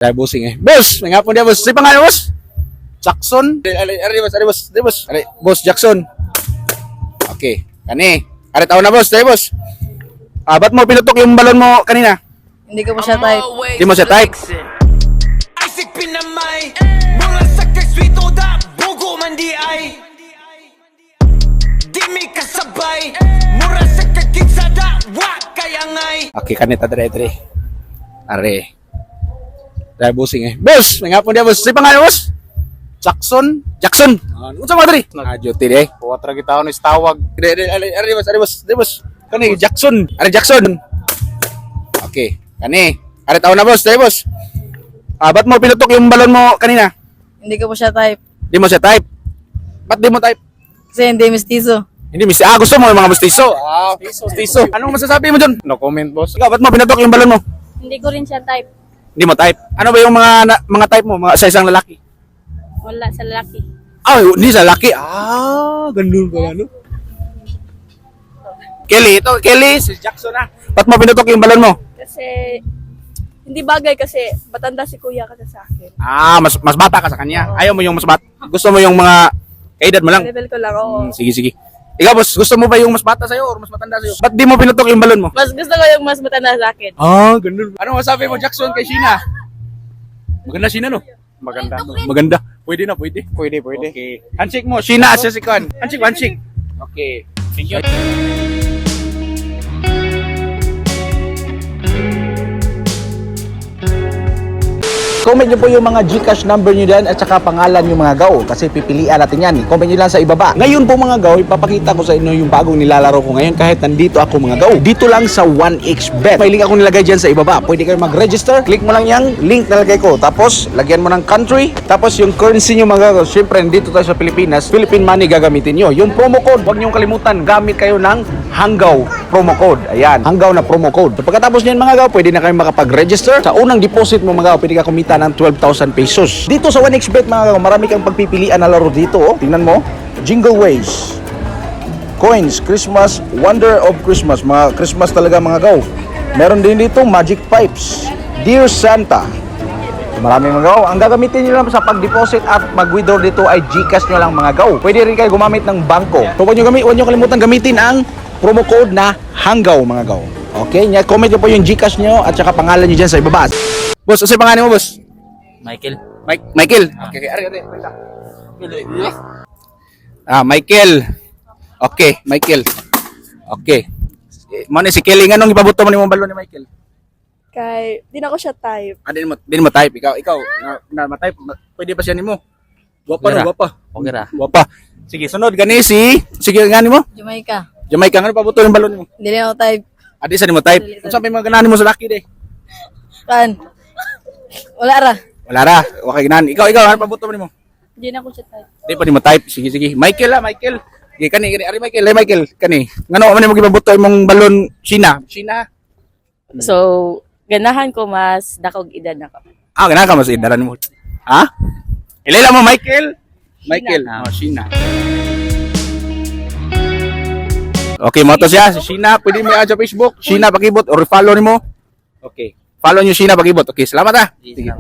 Dahil busing eh. Boss! May hapon dia, boss. Si pangalan, boss? Jackson? Boss. Boss Jackson. Okay. Kani. Ari taon na, boss. Dahil, boss. Ba't mo pinutok yung balon mo kanina? Hindi ko pa siya type. Di mo siya type? Isaac pinamay Mga sakay sweet o da Bugo man di ay Di may kasabay Mura sa kakinsada Wa kaya ngay Okay, kanita, dre. Ari. Dahil busing eh. Boss! May hapon dia, boss. Si pangalan, boss? Jackson? Unsa mo diri? Duty eh. Kuwat ra kita is tawag. Ari, boss. Kani Jackson. Ari Jackson. Okay. Kani. Ari taon na, boss. Dahil, boss. Ba't mo pinutok yung balon mo kanina? Hindi ko pa siya type. Di mo siya type? Ba't di mo type? Kasi hindi mestizo. Hindi, gusto mo yung mga mustiso. Mustiso. Anong masasabi mo dun? No comment, boss. Ikaw, ba't mo pinutok yung balon mo? Hindi ko rin siya type. Hindi mo type. Ano ba yung mga type mo? Mga sa isang lalaki? Wala sa lalaki. Hindi sa lalaki. Ganun ba ano? Kelly, si Jackson na. Ba't mo pinutok yung balon mo? Kasi, hindi bagay kasi matanda si kuya kasi sa akin. Mas bata ka sa kanya. Ayaw mo yung mas bata. Gusto mo yung mga kaedad mo lang. Level ko lang, oo. Sige. Ikaw, boss, gusto mo ba yung mas bata sa'yo or mas matanda sa'yo? Ba't di mo pinutok yung balon mo? Mas gusto ko yung mas matanda sa akin. Ganun. Ano masabi mo, Jackson, kay Sheena? Maganda Sheena, no? Maganda. Pwede na, pwede. Pwede. Okay. Handshake mo, Sheena, siya si Kwan. Handshake. Okay. Thank you. Comment nyo po yung mga GCash number nyo dyan at saka pangalan yung mga GAW kasi pipilian natin yan. Comment nyo lang sa ibaba. Ngayon po mga GAW, ipapakita ko sa inyo yung bagong nilalaro ko ngayon kahit nandito ako mga GAW. Dito lang sa 1xBet. May link ako nilagay dyan sa ibaba. Pwede kayo mag-register. Click mo lang yung link na lagay ko. Tapos, lagyan mo ng country. Tapos, yung currency nyo mga GAW. Siyempre, dito tayo sa Pilipinas. Philippine money gagamitin nyo. Yung promo code, huwag nyo kalimutan. Gamit kayo ng Hanggaw promo code. Ayan, Hanggaw na promo code. So, pagkatapos nyan mga GAW, pwede na kayo makapag-register. Sa unang deposit mo mga GAW, pwede ka kumita ng 12,000 pesos. Dito sa 1xBet mga GAW, marami kang pagpipilian na laro dito. Oh. Tingnan mo. Jingle Ways. Coins, Christmas, Wonder of Christmas. Mga Christmas talaga mga GAW. Meron din dito Magic Pipes. Dear Santa. Maraming mga GAW. Ang gagamitin nyo lang sa pag-deposit at mag-withdraw dito ay GCash nyo lang mga GAW. Pwede rin kayo gumamit ng bangko. So huwag nyo kalimutan gamitin ang promo code na Hanggaw mga GAW. Okay? Comment nyo po yung GCash nyo at saka pangalan nyo dyan sa ibaba. Boss, ano yung pangalan mo, boss? Michael. Michael. Okay. Michael. Okay, Michael. Okay. Mano si Kelly, anong ipabuto mo ni mong balon ni Michael? Kay, di na ko siya type. Din mo type. Ikaw, na ma-type. Pwede pa siya nimo. Gwapa. Okay ra. Gwapa. Sige, sunod gani sige gani mo. Jamaica. Jamaica, ano pabuto yung balon mo? Hindi na ako type. Adi sa nimo type. Kung sabi mga ganahan mo sa laki de. Kan? Wala ra. Wala ra. Okay ganahan. Ikaw, ano pabuto mo nimo? Hindi na ko siya type. Di pa nimo type. Sige. Michael. Sige, kani. Ari Michael. Kani. Ngano man mo gipabuto imong balon Sheena? So, ganahan ko mas dakog edad na ko. Ganahan ka mas idaran mo. Ha? Ilala mo Michael. Sheena. Okay, mo to siya. Si Sheena, pwede mo i-add sa Facebook. Sheena, pakibot or follow nimo. Okay. Follow nyo Sheena, pakibot. Okay, salamat ha. Sige.